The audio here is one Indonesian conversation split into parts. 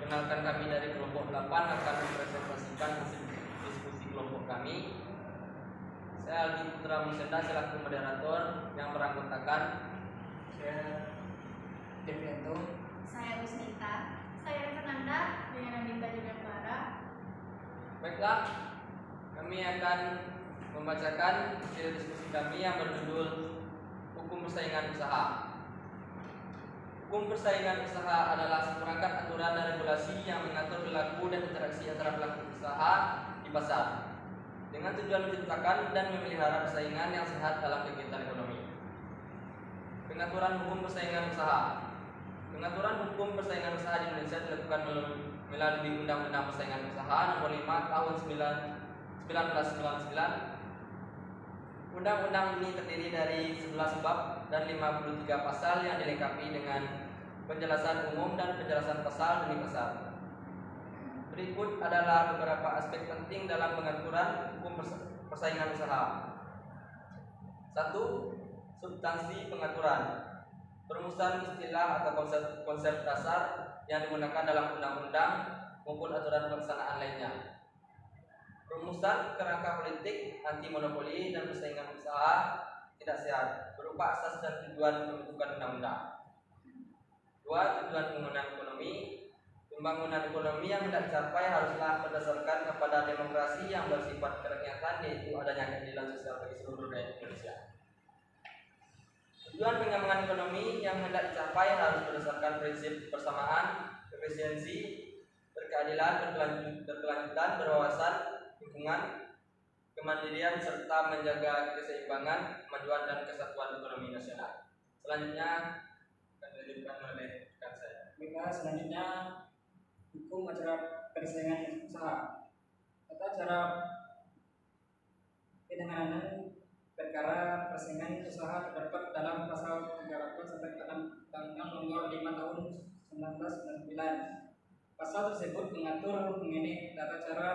Perkenalkan, kami dari kelompok 8 akan mempresentasikan hasil diskusi kelompok kami. Saya Aldi Putra Musenda selaku moderator yang beranggotakan Saya Devianto. Saya Usnita. Saya Fernanda dengan Anita Juliantara. Baiklah, kami akan membacakan hasil diskusi kami yang berjudul Hukum Persaingan Usaha. Hukum persaingan usaha adalah seperangkat aturan dan regulasi yang mengatur perilaku dan interaksi antara pelaku usaha di pasar dengan tujuan menciptakan dan memelihara persaingan yang sehat dalam kegiatan ekonomi. Pengaturan hukum persaingan usaha. Pengaturan hukum persaingan usaha di Indonesia dilakukan melalui Undang-Undang Persaingan Usaha Nomor 5 Tahun 1999. Undang-undang ini terdiri dari 11 bab dan 53 pasal yang dilengkapi dengan penjelasan umum dan penjelasan pasal demi pasal. Berikut adalah beberapa aspek penting dalam pengaturan hukum persaingan usaha. 1. Substansi pengaturan. Perumusan istilah atau konsep dasar yang digunakan dalam undang-undang maupun aturan pelaksanaan lainnya. Rumusan kerangka politik anti monopoli dan persaingan usaha tidak sehat berupa asas dan tujuan pembentukan undang-undang. 2. Tujuan pembangunan ekonomi. Pembangunan ekonomi yang hendak dicapai haruslah berdasarkan kepada demokrasi yang bersifat kerakyatan, yaitu adanya keadilan sosial bagi seluruh rakyat Indonesia. Tujuan pengembangan ekonomi yang hendak dicapai harus berdasarkan prinsip persamaan, efisiensi, berkeadilan, berkelanjutan, berwawasan, lingkungan, kemandirian, serta menjaga keseimbangan, kemajuan dan kesatuan ekonomi nasional. Selanjutnya akan dilanjutkan oleh rekan saya. Baiklah, selanjutnya hukum acara persaingan usaha. Tata cara penanganan perkara persaingan usaha terdapat dalam pasal 300 sampai dalam Undang-Undang Nomor 5 Tahun 1999. Pasal tersebut mengatur mengenai tata cara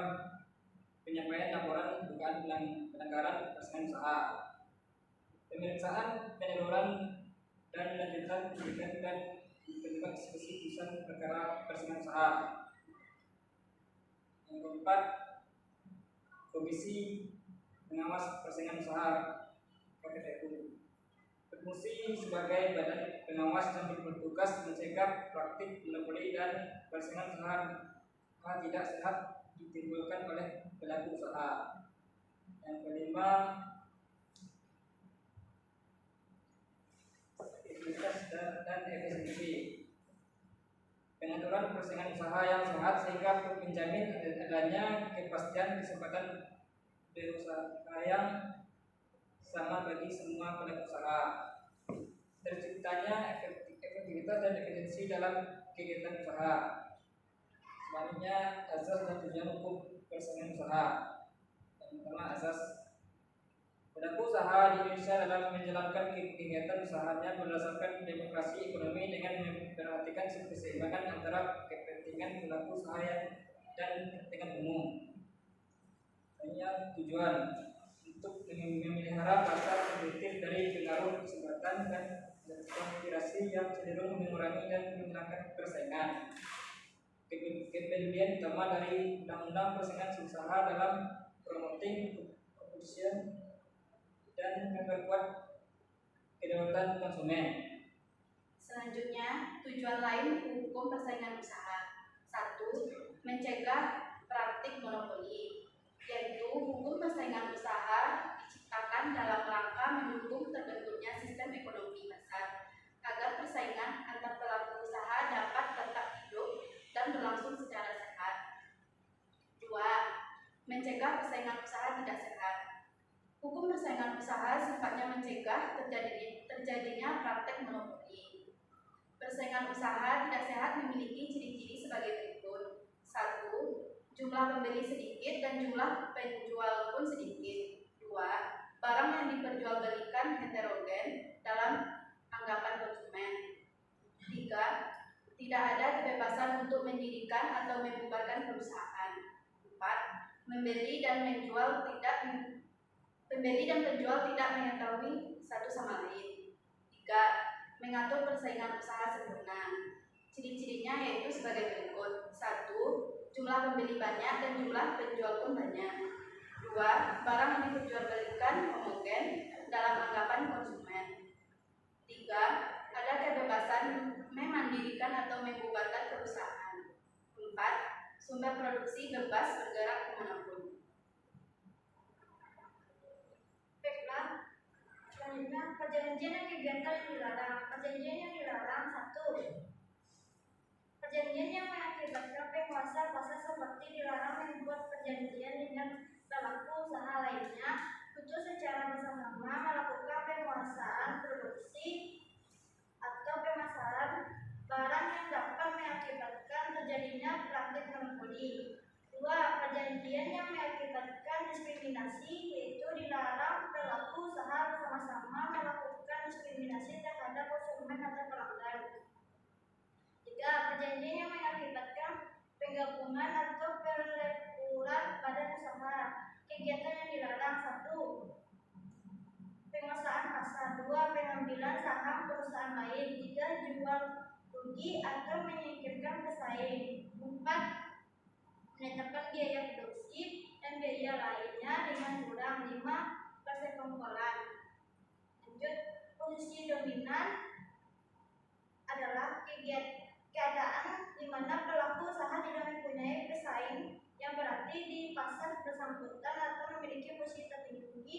penyampaian laporan dugaan pelanggaran persaingan usaha, pemeriksaan, penyaluran, dan lanjutan penyidikan dan penyebab eksekusi putusan perkara persaingan usaha. Yang keempat, Komisi Pengawas Persaingan Usaha (KPPU) berfungsi sebagai badan pengawas dan bertugas mencegah praktik monopoli dan persaingan usaha tidak sehat ditimbulkan oleh pelaku usaha. Yang kelima, efektivitas dan efisiensi. Pengaturan persaingan usaha yang sehat sehingga menjamin adanya kepastian kesempatan berusaha yang sama bagi semua pelaku usaha. Terciptanya efektivitas dan efisiensi dalam kegiatan usaha. Selanjutnya, asas dan tujuan hukum persaingan usaha. Yang pertama, asas pelaku usaha di Indonesia dalam menjalankan kegiatan usahanya berdasarkan demokrasi ekonomi dengan memperhatikan keseimbangan antara kepentingan pelaku usaha dan kepentingan umum. Selanjutnya, tujuan untuk memelihara pasar kompetitif dari pengaruh kesempatan dan konspirasi yang cenderung mengurangi dan menghilangkan persaingan. Kepedulian utama dari Undang-Undang Persaingan Usaha dalam promoting competition dan memperkuat kedaulatan konsumen. Selanjutnya, tujuan lain hukum persaingan usaha. 1. Mencegah praktik monopoli, yaitu hukum persaingan usaha diciptakan dalam rangka mendukung terbentuknya sistem ekonomi pasar agar persaingan antar pelaku usaha dapat tetap hidup dan berlangsung secara sehat. 2. Mencegah persaingan usaha tidak sehat. Hukum persaingan usaha sifatnya mencegah terjadinya praktek monopoli. Persaingan usaha tidak sehat memiliki ciri-ciri sebagai berikut. 1. Jumlah pembeli sedikit dan jumlah penjual pun sedikit. 2. Barang yang diperjualbelikan heterogen dalam anggapan konsumen. 3. Tidak ada kebebasan untuk mendirikan atau membubarkan perusahaan. 4. Pembeli dan penjual tidak mengetahui satu sama lain. 3. Mengatur persaingan usaha sempurna. Ciri-cirinya yaitu sebagai berikut. 1. Jumlah pembeli banyak dan jumlah penjual pun banyak. 2. Barang yang diperjualbelikan homogen dalam anggapan konsumen. 3. Ada kebebasan memandirikan atau membubarkan perusahaan. 4. Sumber produksi bebas bergerak kemanapun. Baiklah, selanjutnya perjanjian dan kegiatan yang dilarang. Perjanjian yang dilarang 1. Perjanjian yang mengakibatkan penguasa pasar seperti dilarang membuat perjanjian dengan pelaku usaha lainnya untuk secara bersama-sama melakukan penguasaan produksi atau pemasaran barang yang dapat mengakibatkan terjadinya praktik monopoli. 2. Perjanjian yang mengakibatkan diskriminasi, yaitu dilarang pelaku usaha bersama-sama melakukan diskriminasi terhadap konsumen atau pelanggan. 3. Perjanjian yang mengakibatkan penggabungan atau peleburan badan usaha. Kegiatan yang dilarang 1. Penguasaan pasar. 2. Pengambilan saham perusahaan lain. 3. Jual rugi atau menyingkirkan pesaing. 4. Menetapkan biaya produksi dan biaya lainnya dengan curang. 5. Persekongkolan. Lanjut, posisi dominan adalah keadaan di mana pelaku usaha tidak mempunyai pesaing yang berarti di pasar bersangkutan atau memiliki posisi tertinggi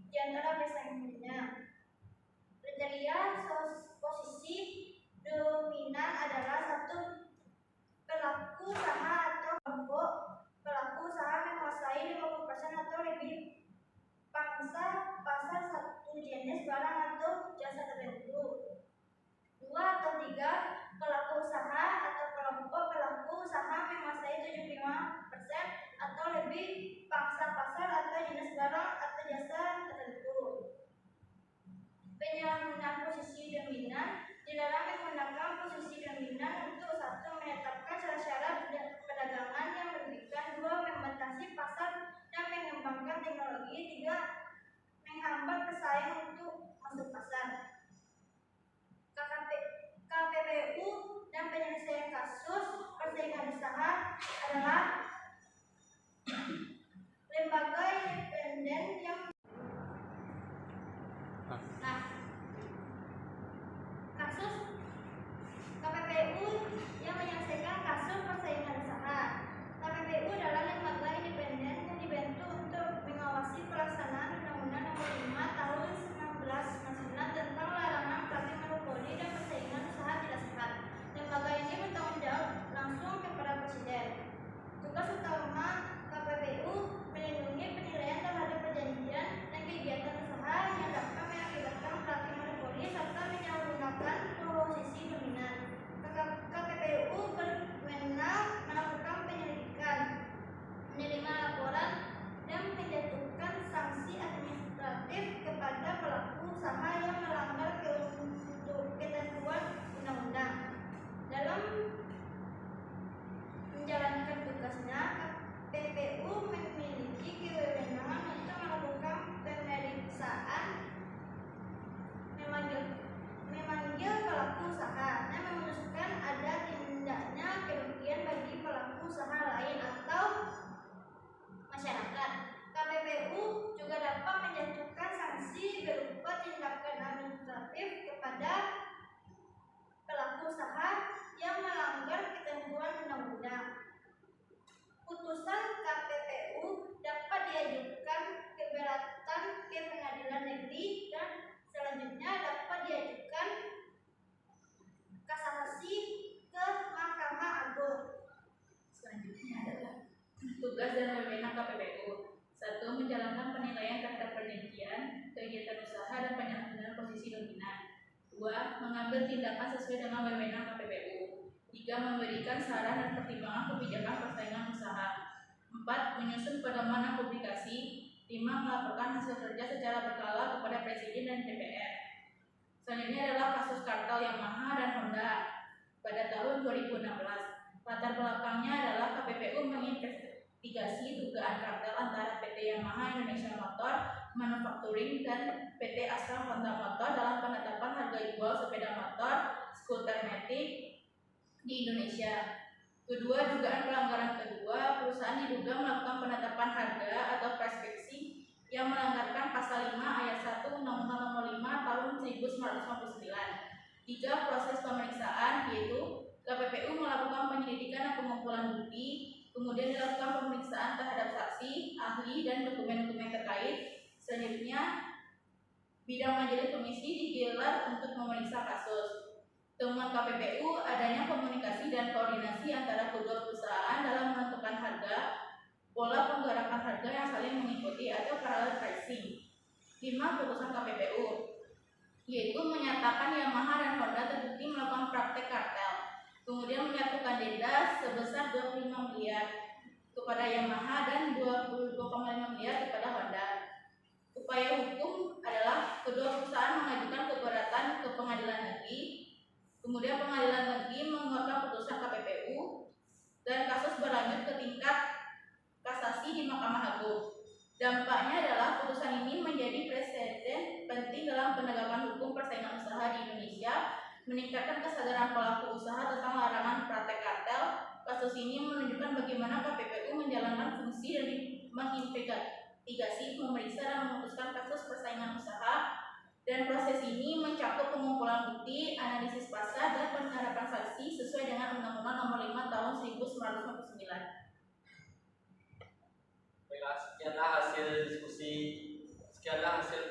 di antara pesaingnya. Kriteria posisi dominan adalah 1. Pelaku usaha atau kelompok pelaku usaha menguasai 50% atau lebih pangsa pasar satu jenis barang atau jasa tertentu. 2 atau 3. Pelaku usaha atau kelompok pelaku usaha menguasai 75% atau lebih pangsa pasar atau jenis barang atau jasa tertentu. Penyalahgunaan posisi dominan dilarang menggunakan posisi dominan untuk 1. Menetapkan syarat-syarat perdagangan yang merugikan. 2. Membatasi pasar dan mengembangkan teknologi. 3. Menghambat pesaing untuk masuk pasar. KPPU dan penyelesaian kasus persaingan usaha adalah lembaga independen yang kasus KPPU yang menyelesaikan kasus persaingan usaha. KPPU adalah lembaga independen yang dibentuk untuk mengawasi pelaksanaan Undang-Undang Nomor 5 Tahun 1999 tentang larangan praktik monopoli dan persaingan usaha tidak sehat. Lembaga ini bertanggung jawab langsung kepada Presiden. Tugas utama KPPU melindungi penilaian terhadap perjanjian dan kegiatan usaha yang dapat mengakibatkan praktik monopoli serta menyalahgunakan posisi dominan. KPPU berwenang melakukan penyelidikan, menerima laporan, dan menjatuhkan sanksi administratif kepada pelaku usaha yang melanggar ketentuan undang-undang. Dalam menjalankan tugasnya, KPPU memiliki kewenangan untuk melakukan pemeriksaan, memanggil pelaku usaha, dan memutuskan ada tindaknya kerugian bagi pelaku usaha lain atau masyarakat. KPPU juga dapat menjatuhkan sanksi berupa tindakan administratif kepada pelaku usaha yang melanggar ketentuan undang-undang. Putusan KPPU dapat diajukan keberatan ke pengadilan negeri dan selanjutnya dapat diajukan kasasi ke Mahkamah Agung. Selanjutnya adalah tugas dan wewenang KPPU. 1. Menjalankan penilaian terhadap perjanjian, kegiatan usaha, dan penyalahgunaan posisi dominan. 2. Mengambil tindakan sesuai dengan wewenang KPPU. 3. Memberikan saran dan pertimbangan kebijakan persaingan usaha. 4. Menyusun pedoman dan publikasi. 5. Melaporkan hasil kerja secara berkala kepada Presiden dan DPR. Selanjutnya adalah kasus kartel Yamaha dan Honda pada tahun 2016. Latar belakangnya adalah KPPU menginvestigasi dugaan kartel antara PT Yamaha Indonesia Motor Manufacturing dan PT Astra Honda Motor dalam penetapan harga jual sepeda motor, skuter matic, di Indonesia. Kedua, dugaan pelanggaran kedua, perusahaan diduga melakukan penetapan harga atau price fixing yang melanggarkan pasal 5 ayat 1 Undang-Undang Nomor 5 Tahun 1959. Tiga, proses pemeriksaan yaitu KPPU melakukan penyelidikan dan pengumpulan bukti, kemudian dilakukan pemeriksaan terhadap saksi, ahli, dan dokumen-dokumen terkait. Selanjutnya, bidang majelis komisi digelar untuk memeriksa kasus. Temuan KPPU adanya komunikasi dan koordinasi antara kedua perusahaan dalam menentukan harga, pola penggarapan harga yang saling mengikuti atau parallel pricing. 5. Putusan KPPU yaitu menyatakan Yamaha dan Honda terbukti melakukan praktek kartel, kemudian menyatukan denda sebesar 25 miliar kepada Yamaha dan 22,5 miliar kepada Honda. Upaya hukum adalah kedua perusahaan mengajukan keberatan ke pengadilan negeri, kemudian pengadilan negeri mengeluarkan putusan KPPU dan kasus berlanjut ke tingkat kasasi di Mahkamah Agung. Dampaknya adalah putusan ini menjadi presiden penting dalam penegakan hukum persaingan usaha di Indonesia, meningkatkan kesadaran pelaku usaha tentang larangan praktek kartel. Kasus ini menunjukkan bagaimana KPPU menjalankan fungsi dan menginvestigasi, memeriksa dan memutuskan kasus persaingan usaha, dan proses ini mencakup pengumpulan bukti, analisis pasar, dan pengharapan saksi sesuai dengan Undang-Undang Nomor 5 Tahun 1959. Baiklah, sekianlah hasil diskusi, sekianlah hasil